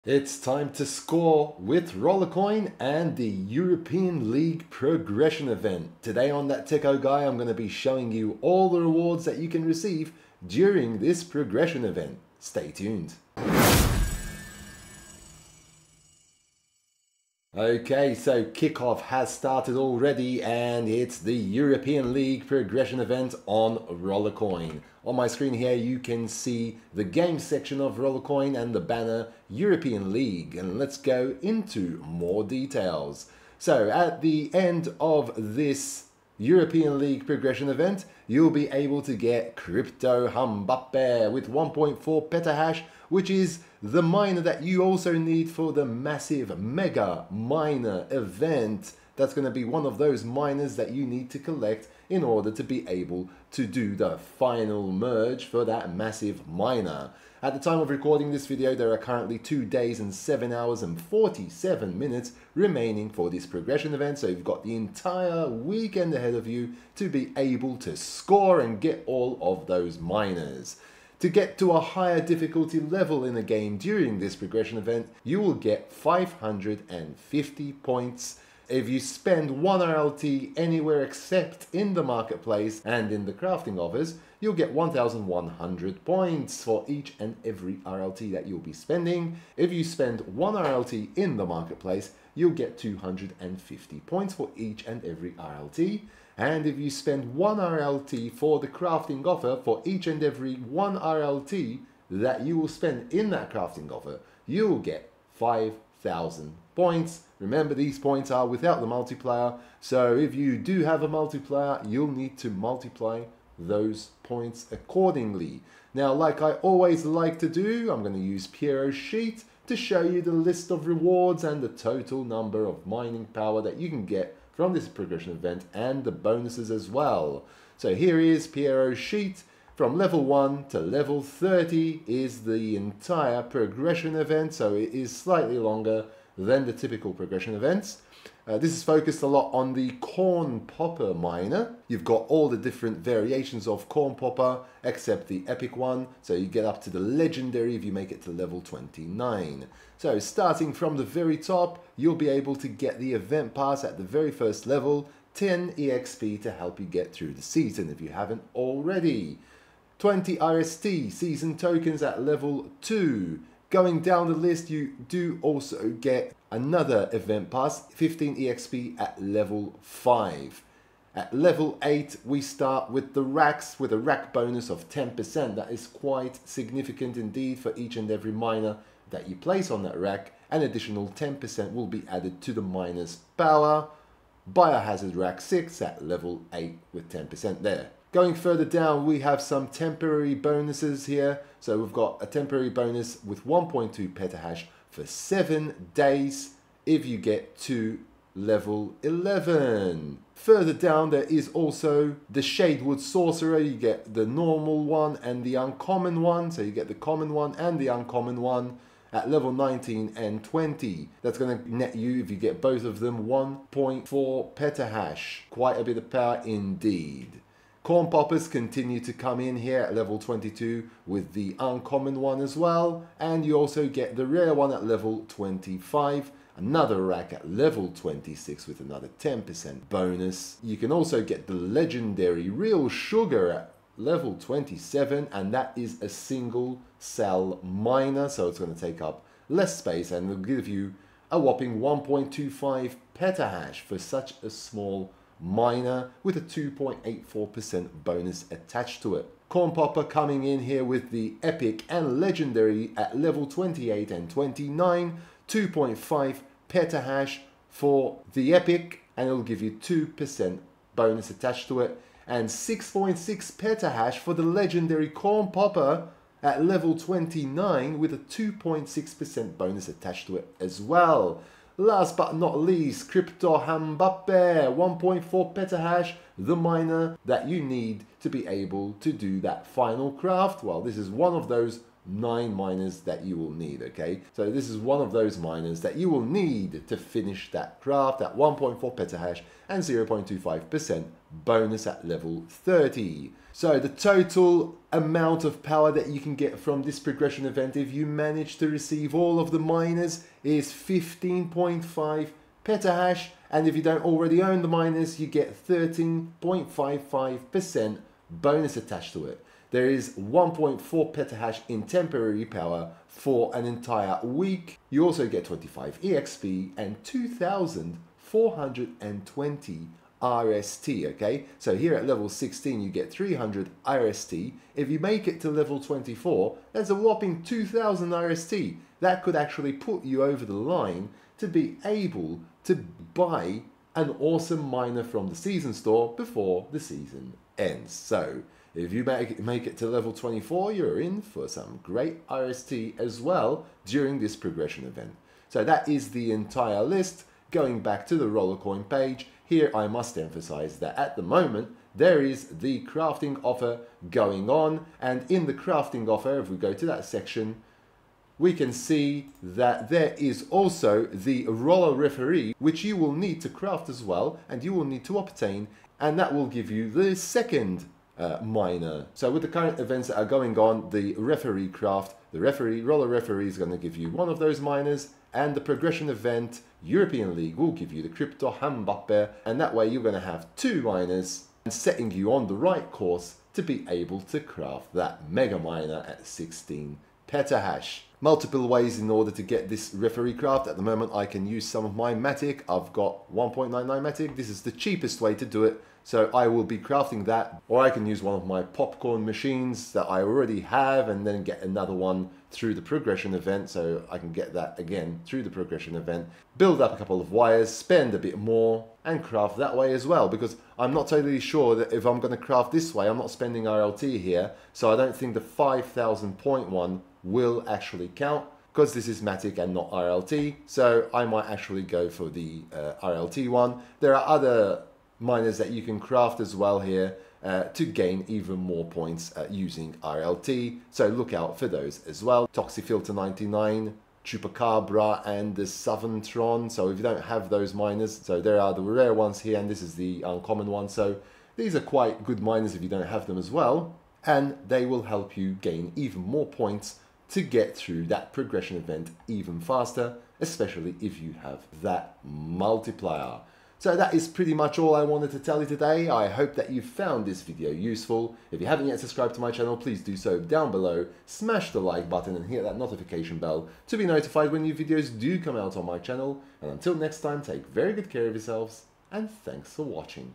It's time to score with Rollercoin and the European League Progression event. Today on That Techo Guy, I'm going to be showing you all the rewards that you can receive during this progression event. Stay tuned. Okay, so kickoff has started already and it's the European League Progression event on Rollercoin. On my screen here you can see the game section of Rollercoin and the banner European League, and let's go into more details. So at the end of this European League Progression event, you'll be able to get Crypto Multiplier with 1.4 petahash, which is the miner that you also need for the massive mega miner event. That's going to be one of those miners that you need to collect in order to be able to do the final merge for that massive miner. At the time of recording this video, there are currently 2 days and 7 hours and 47 minutes remaining for this progression event, so you've got the entire weekend ahead of you to be able to score and get all of those miners. To get to a higher difficulty level in a game during this progression event, you will get 550 points. If you spend 1 RLT anywhere except in the marketplace and in the crafting offers, you'll get 1,100 points for each and every RLT that you'll be spending. If you spend 1 RLT in the marketplace, you'll get 250 points for each and every RLT. And if you spend 1 RLT for the crafting offer, for each and every 1 RLT that you will spend in that crafting offer, you will get 5,000 points. Remember, these points are without the multiplier, so if you do have a multiplier, you'll need to multiply those points accordingly. Now, like I always like to do, I'm going to use Piero's sheet to show you the list of rewards and the total number of mining power that you can get from this progression event and the bonuses as well. So here is Piero's sheet. From level 1 to level 30 is the entire progression event, so it is slightly longer than the typical progression events. This is focused a lot on the corn popper miner. You've got all the different variations of corn popper except the epic one, so you get up to the legendary if you make it to level 29. So starting from the very top, you'll be able to get the event pass at the very first level, 10 EXP to help you get through the season if you haven't already. 20 RST season tokens at level 2. Going down the list, you do also get another event pass, 15 EXP at level 5. At level 8, we start with the racks with a rack bonus of 10%. That is quite significant indeed for each and every miner that you place on that rack. An additional 10% will be added to the miner's power. Biohazard rack 6 at level 8 with 10% there. Going further down, we have some temporary bonuses here. So we've got a temporary bonus with 1.2 petahash for 7 days if you get to level 11. Further down, there is also the Shadewood Sorcerer. You get the normal one and the uncommon one. So you get the common one and the uncommon one at level 19 and 20. That's going to net you, if you get both of them, 1.4 petahash. Quite a bit of power indeed. Corn poppers continue to come in here at level 22 with the uncommon one as well, and you also get the rare one at level 25, another rack at level 26 with another 10% bonus. You can also get the legendary Real Sugar at level 27, and that is a single cell miner, so it's going to take up less space and will give you a whopping 1.25 petahash for such a small miner with a 2.84% bonus attached to it. Corn popper coming in here with the epic and legendary at level 28 and 29, 2.5 petahash for the epic, and it'll give you 2% bonus attached to it, and 6.6 petahash for the legendary corn popper at level 29 with a 2.6% bonus attached to it as well. Last but not least, Crypto Multiplier, 1.4 petahash, the miner that you need to be able to do that final craft. Well, this is one of those 9 miners that you will need, okay? So this is one of those miners that you will need to finish that craft at 1.4 petahash and 0.25% bonus at level 30. So the total amount of power that you can get from this progression event if you manage to receive all of the miners is 15.5 petahash, and if you don't already own the miners, you get 13.55% bonus attached to it. There is 1.4 petahash in temporary power for an entire week. You also get 25 EXP and 2,420 RST, okay? So here at level 16 you get 300 RST. If you make it to level 24, that's a whopping 2,000 RST. That could actually put you over the line to be able to buy an awesome miner from the season store before the season ends. So if you make it to level 24, you're in for some great RST as well during this progression event. So that is the entire list. Going back to the Rollercoin page, here I must emphasize that at the moment there is the crafting offer going on, and in the crafting offer, if we go to that section, we can see that there is also the roller referee, which you will need to craft as well, and you will need to obtain, and that will give you the second miner. So with the current events that are going on, the referee craft, the roller referee is going to give you one of those miners, and the progression event European League will give you the crypto Multiplier, and that way you're going to have 2 miners and setting you on the right course to be able to craft that mega miner at 16 petahash. Multiple ways in order to get this referee craft. At the moment I can use some of my Matic. I've got 1.99 Matic. This is the cheapest way to do it, so I will be crafting that, or I can use one of my popcorn machines that I already have and then get another one through the progression event, so I can get that again through the progression event, build up a couple of wires, spend a bit more and craft that way as well, because I'm not totally sure that if I'm going to craft this way, I'm not spending RLT here, so I don't think the 5,000 point one will actually count, because this is Matic and not RLT, so I might actually go for the RLT one. There are other miners that you can craft as well here to gain even more points using RLT, so look out for those as well. Toxifilter 99, Chupacabra and the Southern Tron, so if you don't have those miners, so there are the rare ones here and this is the uncommon one, so these are quite good miners if you don't have them as well, and they will help you gain even more points to get through that progression event even faster, especially if you have that multiplier. So that is pretty much all I wanted to tell you today. I hope that you found this video useful. If you haven't yet subscribed to my channel, please do so down below. Smash the like button and hit that notification bell to be notified when new videos do come out on my channel. And until next time, take very good care of yourselves, and thanks for watching.